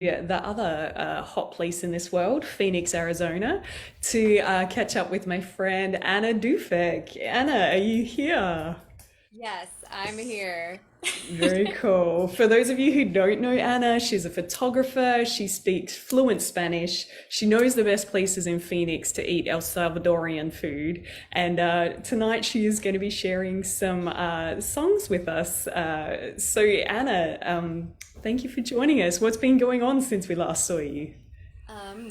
the other hot place in this world, Phoenix, Arizona, to catch up with my friend Anna Dufek. Anna, are you here? Yes, I'm here. Very cool. For those of you who don't know Anna, she's a photographer. She speaks fluent Spanish. She knows the best places in Phoenix to eat El Salvadorian food. And tonight she is going to be sharing some songs with us. So, Anna, thank you for joining us. What's been going on since we last saw you?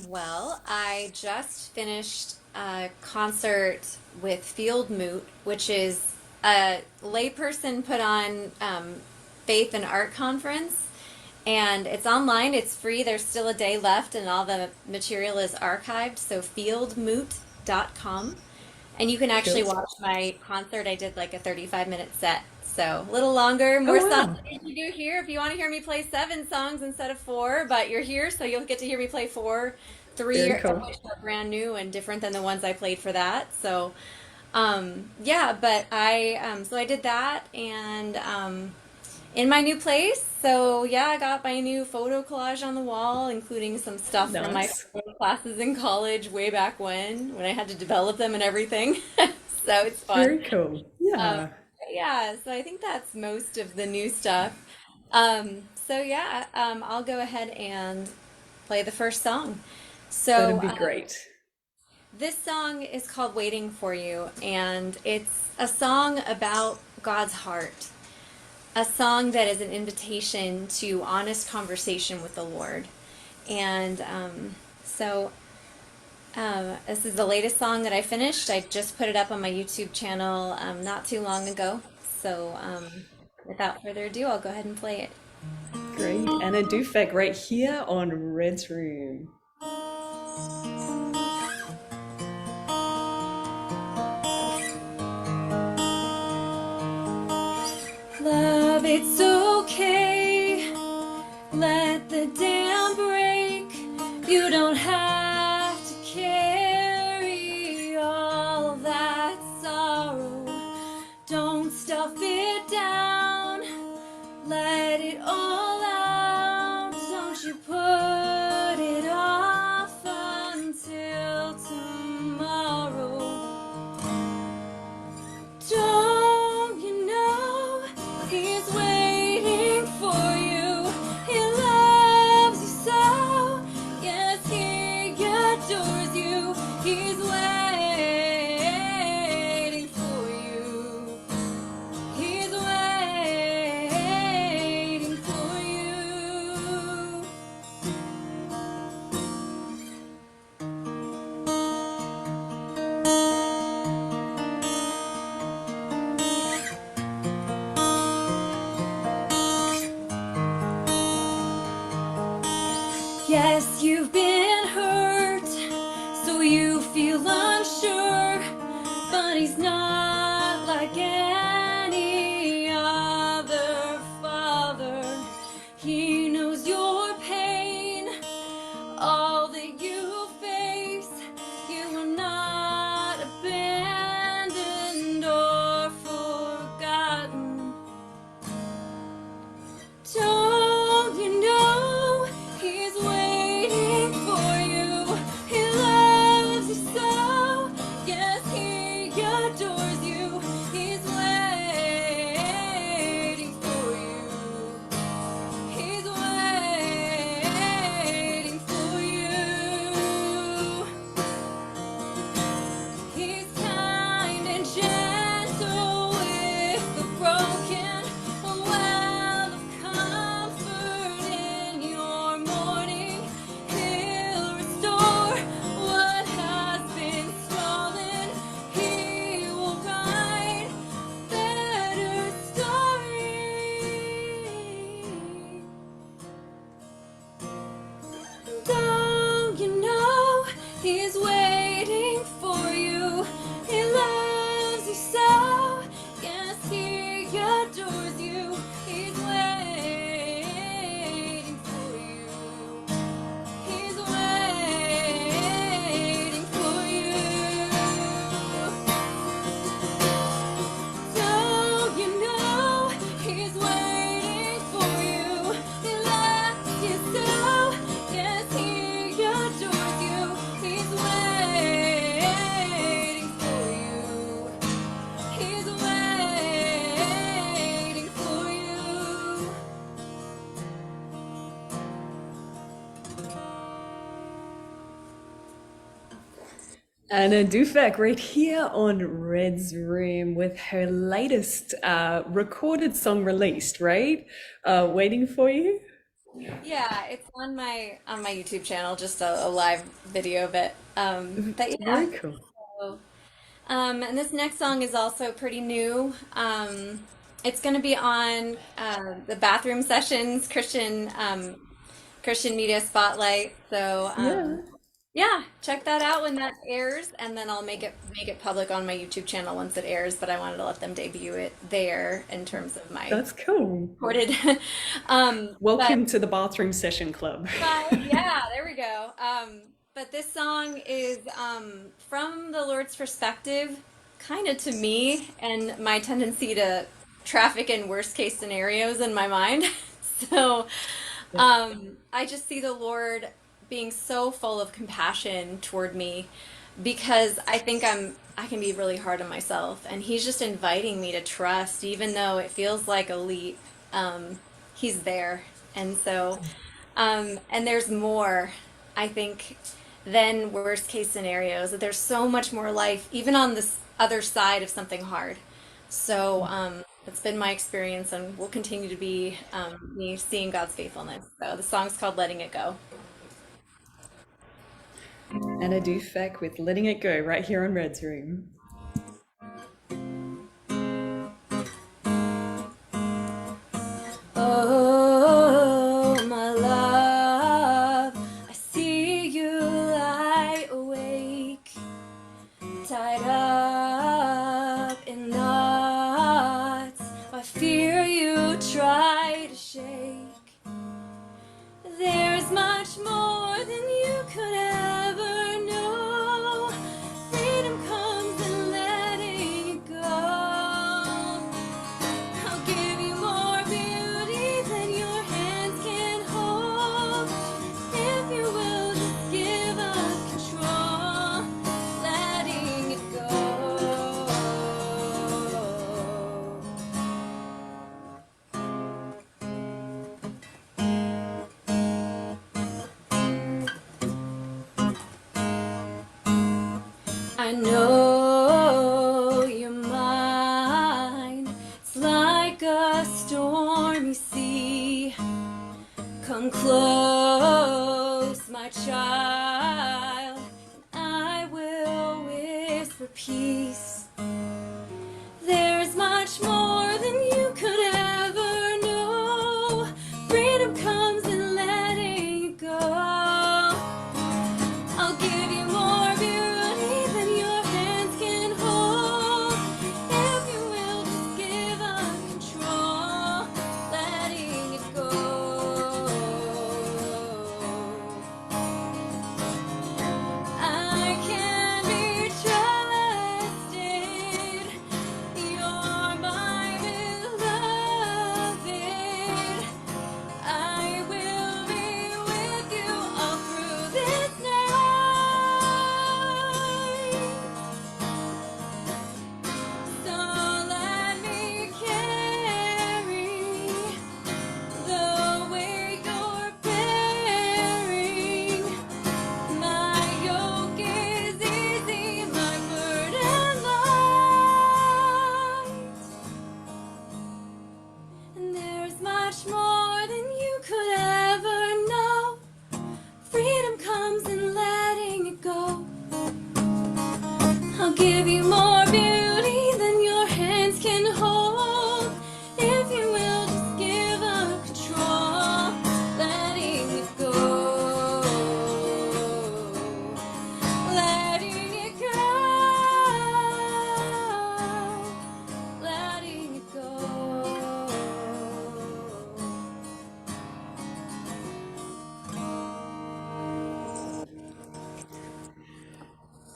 Well, I just finished a concert with Field Moot, which is a layperson put on faith and art conference. And it's online, it's free. There's still a day left, and all the material is archived. So fieldmoot.com. And you can actually Cool. watch my concert. I did like a 35-minute set. So a little longer, Oh, more songs wow. than you do here. If you want to hear me play 7 songs instead of four, but you're here, so you'll get to hear me play four, three Very of cool. which are brand new and different than the ones I played for that. So, yeah, but so I did that, and in my new place. So yeah, I got my new photo collage on the wall, including some stuff from my Nice. photo classes in college way back when I had to develop them and everything. So it's fun. Very cool. Um, Yeah, yeah, so I think that's most of the new stuff. So yeah, I'll go ahead and play the first song. that'd So be great. this song is called Waiting for You, and it's a song about God's heart, a song that is an invitation to honest conversation with the Lord. And this is the latest song that I finished. I just put it up on my YouTube channel not too long ago. So without further ado, I'll go ahead and play it. Great. Anna Dufek right here on Red's Room. Love, it's okay. Let the dam break. You don't have to carry all that sorrow. Don't stuff it down. Let it all out. Don't you put it off until tomorrow. Don't you know he's waiting for you? He loves you so. Yes, he adores you. He's waiting for you. He's waiting for you. Yes, you've been hurt, so you feel unsure, but he's not like any other father. He knows your pain, all that you face. You are not abandoned or forgotten. Don't you know he's waiting for you? He loves you so. Yes, he adores Anna Dufek right here on Red's Room with her latest recorded song released, right? Waiting for you. Yeah, it's on my YouTube channel, just a live video of it. But yeah. Very cool. So, and this next song is also pretty new. It's going to be on the Bathroom Sessions Christian Media Spotlight. So Yeah, yeah, check that out when that airs, and then I'll make it public on my YouTube channel once it airs. But I wanted to let them debut it there in terms of my that's cool. recorded. But Welcome to the Bathroom Session Club. yeah, there we go. But this song is from the Lord's perspective, kind of to me, and my tendency to traffic in worst case scenarios in my mind. So I just see the Lord being so full of compassion toward me because I can be really hard on myself, and He's just inviting me to trust, even though it feels like a leap. He's there, and so and there's more, I think, than worst case scenarios. That there's so much more life, even on this other side of something hard. So that's been my experience, and will continue to be me seeing God's faithfulness. So the song's called "Letting It Go." Anna Dufek with Letting It Go right here on Red's Room. Oh, my love, I see you lie awake, tied up in knots. I fear you try to shake. There's much more than you could ever know. Freedom comes in letting it go. I'll give you more beauty than your hands can hold. If you will just give up control, letting it go. I know you're mine. It's like a stormy sea. Come close, my child, and I will whisper peace. There's much more than you could ever know. Freedom comes in letting it go. I'll give you more beauty than your hands can hold. If you will just give up control, letting it go. I can be trusted. You're my beloved. I will be with you all through this night. So let me carry the weight you're bearing. My yoke is easy, my burden light. And there's much more than you could ever know. Freedom comes in letting it go. I'll give you more beauty than your hands can hold. If you will just give up control, letting it go. Letting it go. Letting it go.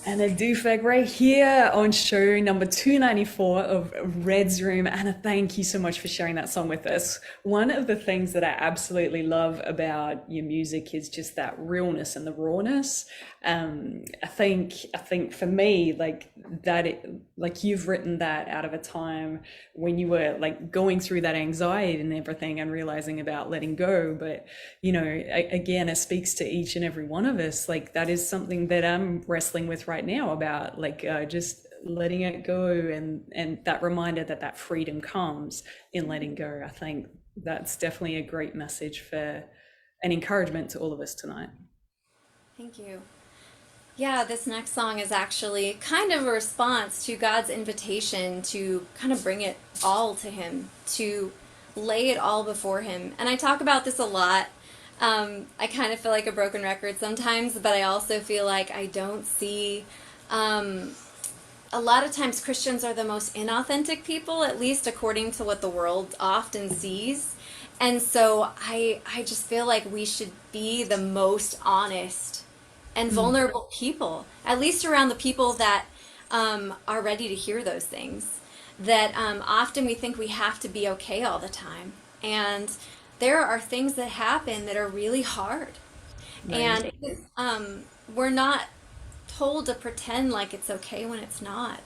Anna Dufek right here on show number 294 of Red's Room. Anna, thank you so much for sharing that song with us. One of the things that I absolutely love about your music is just that realness and the rawness. I think for me, like you've written that out of a time when you were like going through that anxiety and everything and realizing about letting go. But again, it speaks to each and every one of us. Like that is something that I'm wrestling with right now about like just letting it go, and that reminder that that freedom comes in letting go. I think that's definitely a great message for an encouragement to all of us tonight. Thank you. Yeah, this next song is actually kind of a response to God's invitation to kind of bring it all to Him, to lay it all before Him. And I talk about this a lot. I kind of feel like a broken record sometimes, but I also feel like I don't see. A lot of times Christians are the most inauthentic people, at least according to what the world often sees. And so I just feel like we should be the most honest and vulnerable people, at least around the people that are ready to hear those things. That often we think we have to be okay all the time. And there are things that happen that are really hard. Right. And we're not told to pretend like it's okay when it's not.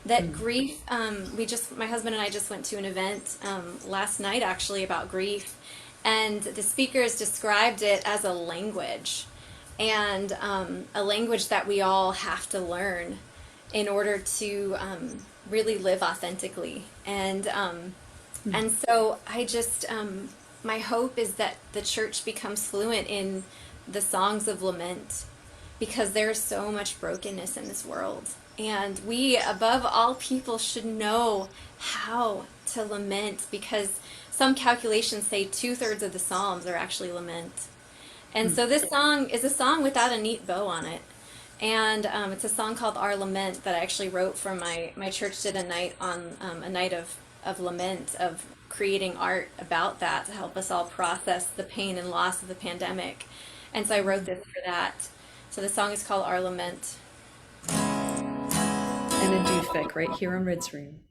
That grief, my husband and I just went to an event last night actually about grief, and the speakers described it as a language, and a language that we all have to learn in order to really live authentically. And so I just, my hope is that the church becomes fluent in the songs of lament, because there's so much brokenness in this world. And we, above all people, should know how to lament, because some calculations say 2/3 of the Psalms are actually lament. And so this song is a song without a neat bow on it. And it's a song called Our Lament that I actually wrote for my church did a night on a night of lament, of creating art about that to help us all process the pain and loss of the pandemic. And so I wrote this for that. So the song is called Our Lament. And a Dufek right here on Red's Room.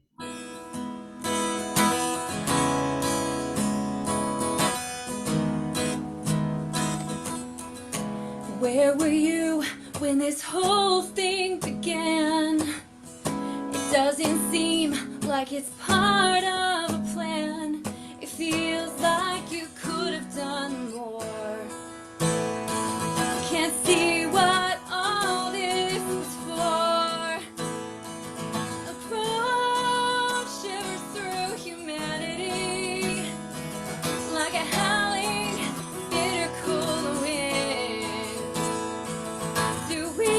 Where were you when this whole thing began? It doesn't seem like it's part of a plan. It feels like you could have done more. Can't see what all this was for. A crowd shivers through humanity like a howling, bitter cold wind. Do we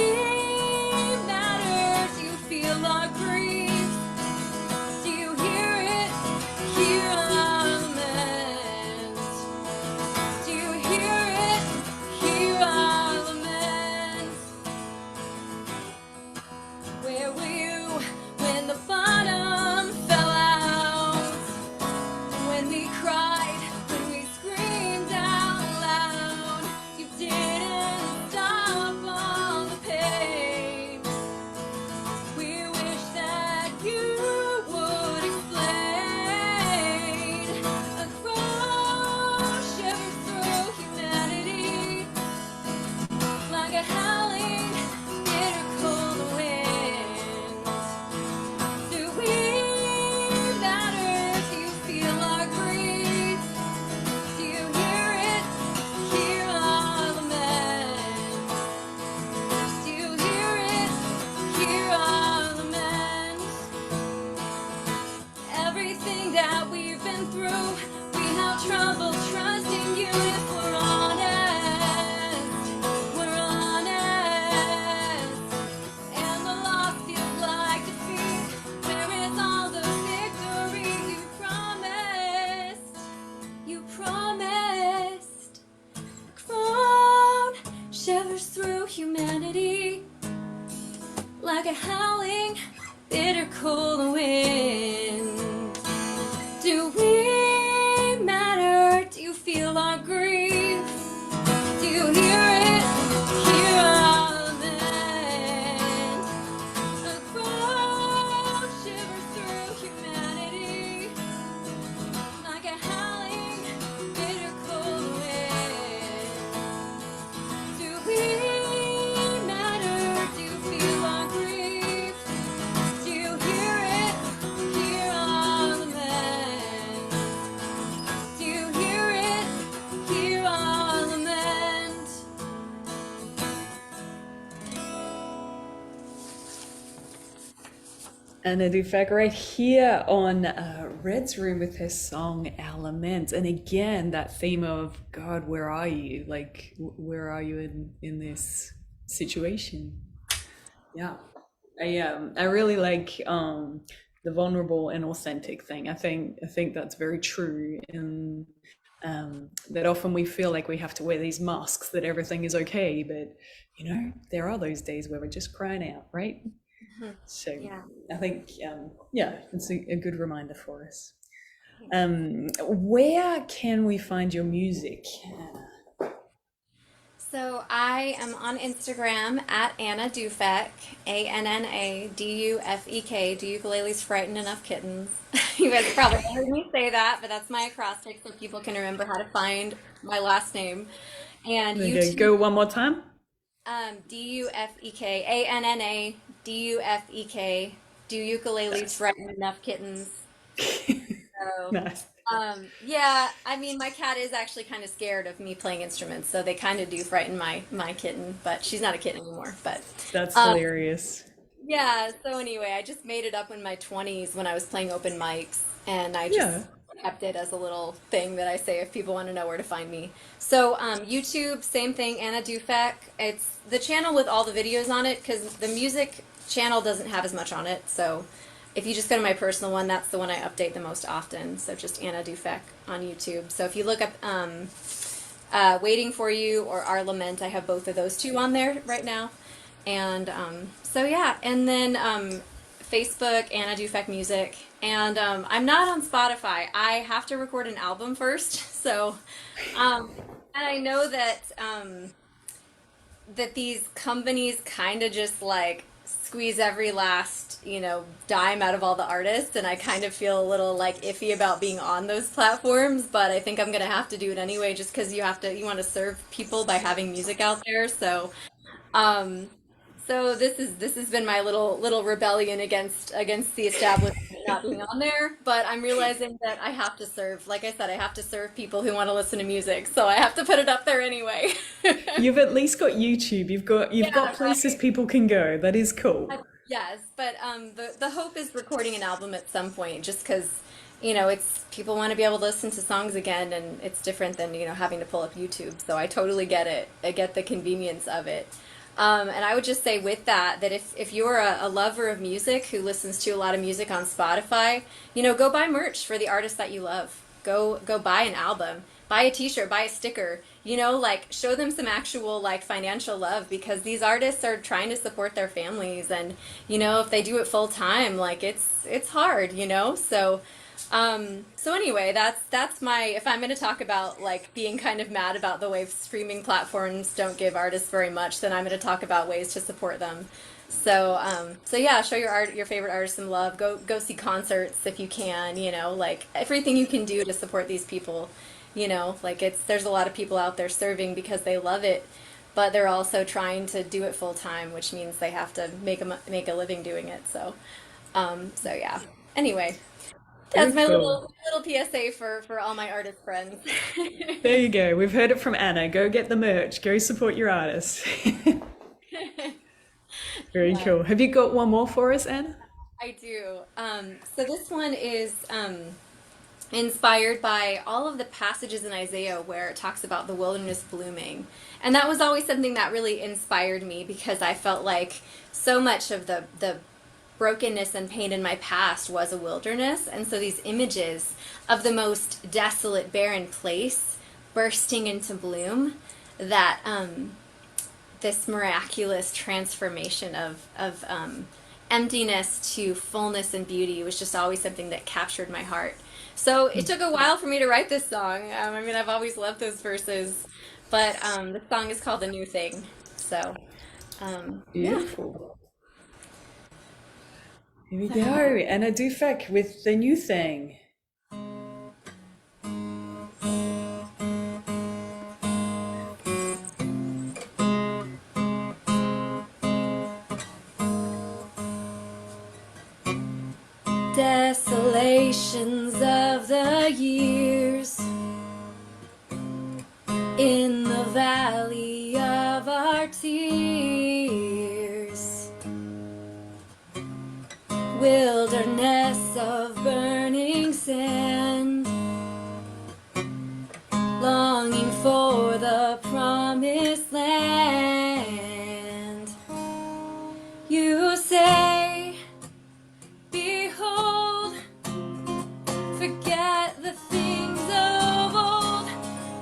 matter? Do you feel our grief? Do you hear it? Hear our lament? Do you hear it? Hear our lament? Where were you when the bottom fell out? When we cried, when we screamed out loud, you didn't stop all the pain. We wish that you would explain. A crowd shivers through humanity like a howling, bitter cold wind. Do we matter? Do you feel our grief? Do you hear it? Hear our lament? Do you hear it? Hear our lament? Everything that we've been through, we have trouble trusting you if we're honest. We're honest. And the loss feels like defeat. Where is all the victory you promised? You promised. A crown shivers through humanity like a howling, bitter cold wind. Do we matter? Do you feel our grief? Do you hear it? Hear our lament? A crowd shivers through humanity like a howling, bitter cold wind. Do we matter? Do you feel our grief? Do you hear it? Hear Anna Dufek right here on Red's Room with her song Our Lament. And again, that theme of God, where are you? Like, where are you in this situation? Yeah. I really like the vulnerable and authentic thing. I think that's very true in that often we feel like we have to wear these masks that everything is okay, but there are those days where we're just crying out, right? Mhm. So Yeah. I think, yeah, it's a good reminder for us. Where can we find your music? So I am on Instagram at Anna Dufek, ANNADUFEK. Do ukuleles frighten enough kittens? You guys probably heard me say that, but that's my acrostic so people can remember how to find my last name. And Okay, YouTube, go one more time. Dufek, ANNADUFEK. Do ukuleles Nice. frighten enough kittens? So, Nice. yeah, I mean, my cat is actually kind of scared of me playing instruments, so they kind of do frighten my kitten, but she's not a kitten anymore. But That's um, hilarious. yeah, so anyway, I just made it up in my 20s when I was playing open mics, and I just Yeah. kept it as a little thing that I say if people want to know where to find me. So YouTube, same thing, Anna Dufek. It's the channel with all the videos on it because the music channel doesn't have as much on it. So if you just go to my personal one, that's the one I update the most often. So just Anna Dufek on YouTube. So if you look up Waiting for You or Our Lament, I have both of those two on there right now. And so yeah, and then Facebook, Anna Dufek Music, and I'm not on Spotify. I have to record an album first, so and I know that these companies kind of just like squeeze every last dime out of all the artists, and I kind of feel a little like iffy about being on those platforms, but I think I'm gonna have to do it anyway just because you want to serve people by having music out there. Um, so this has been my little rebellion against the establishment not being on there, but I'm realizing that I have to serve, like I said, I have to serve people who want to listen to music, so I have to put it up there anyway. You've at least got YouTube. You've got Yeah, places right. people can go. That is cool. Yes, but the hope is recording an album at some point, just because it's people want to be able to listen to songs again, and it's different than having to pull up YouTube. So I totally get it. I get the convenience of it. And I would just say with that if you're a lover of music who listens to a lot of music on Spotify, go buy merch for the artists that you love. Go buy an album, buy a t-shirt, buy a sticker, like show them some actual like financial love because these artists are trying to support their families, and if they do it full time, like it's hard, so anyway, that's my if I'm going to talk about like being kind of mad about the way streaming platforms don't give artists very much, then I'm going to talk about ways to support them. So yeah, show your favorite artists some love. Go see concerts if you can. Like everything you can do to support these people. Like there's a lot of people out there serving because they love it, but they're also trying to do it full time, which means they have to make a living doing it. So yeah. Anyway, Very that's my cool. little PSA for all my artist friends. There you go. We've heard it from Anna. Go get the merch. Go support your artists. Very Yeah, cool. Have you got one more for us, Anna? I do. So this one is inspired by all of the passages in Isaiah where it talks about the wilderness blooming. And that was always something that really inspired me because I felt like so much of the brokenness and pain in my past was a wilderness. And so these images of the most desolate, barren place bursting into bloom, that this miraculous transformation of emptiness to fullness and beauty was just always something that captured my heart. So it took a while for me to write this song. I mean, I've always loved those verses, but the song is called "The New Thing." So yeah. Beautiful. Here we go. So Anna Dufek with the new thing. desolations of the years in the valley of our tears. wilderness of burning sand, longing for the promised land. You say, behold, forget the things of old.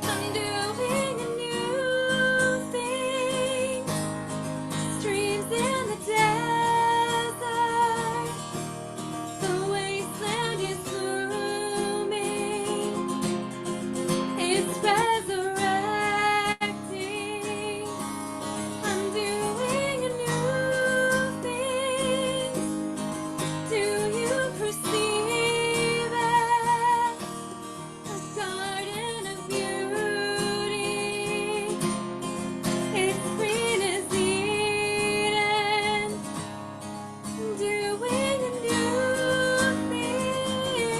I'm doing a new thing. Streams in the desert, the wasteland is blooming. It's resurrecting. I'm doing a new thing. Do you perceive it? A garden of beauty. It's green as Eden. Doing a new thing.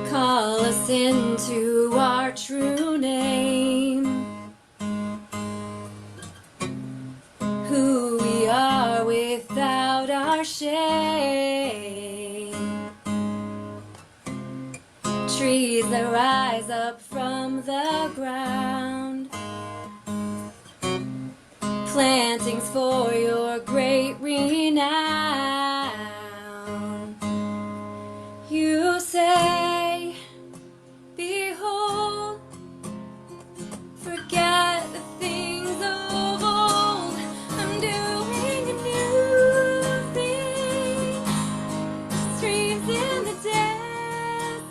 Call us into our true name, who we are without our shame. Trees that rise up from the ground, plantings for your great renown. You say, behold, forget the things of old. I'm doing a new thing. Streams in the desert,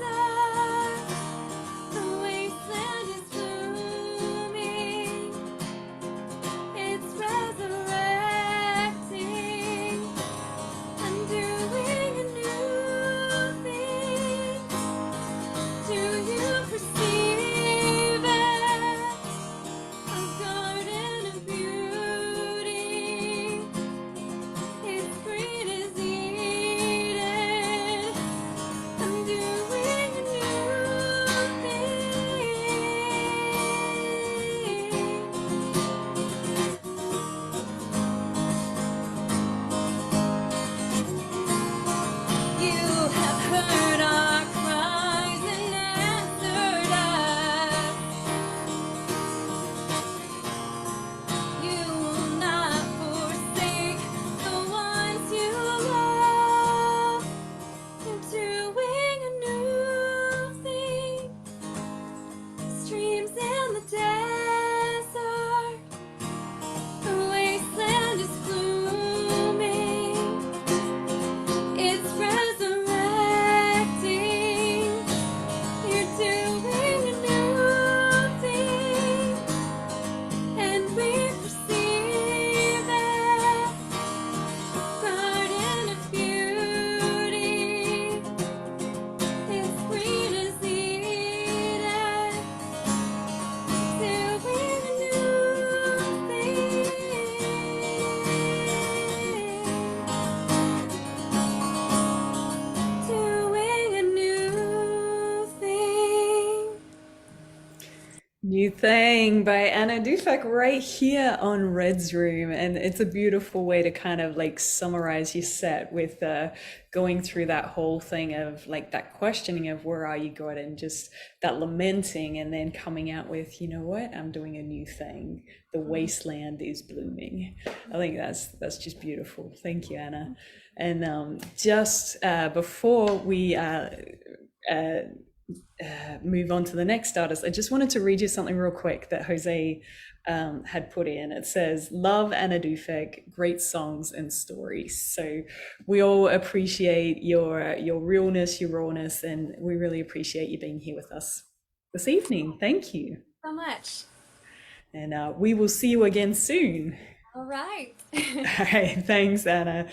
the wasteland is blooming. It's resurrecting. I'm doing a new thing. Do you perceive it? A garden of beauty. It's green as Eden. I'm doing a new thing. You have heard our cries and answered us. You will not forsake the ones you love. You're doing a new thing. Streams in the desert, the wasteland is blooming. It's resurrecting. You're doing a new thing, and we perceive it. Garden of beauty. It's green as Eden. Doing a new thing. Doing a new thing. New Thing by Anna Dufek right here on Red's Room. And it's a beautiful way to kind of like summarize your set with going through that whole thing of like that questioning of where are you, God, and just that lamenting and then coming out with, you know what, I'm doing a new thing. The wasteland is blooming. I think that's just beautiful. Thank you, Anna. And just before we move on to the next artist, I just wanted to read you something real quick that Jose had put in. It says, "Love Anna Dufek, great songs and stories." So we all appreciate your realness, your rawness, and we really appreciate you being here with us this evening. Thank you, So much. and we will see you again soon. All right. All right, thanks, Anna.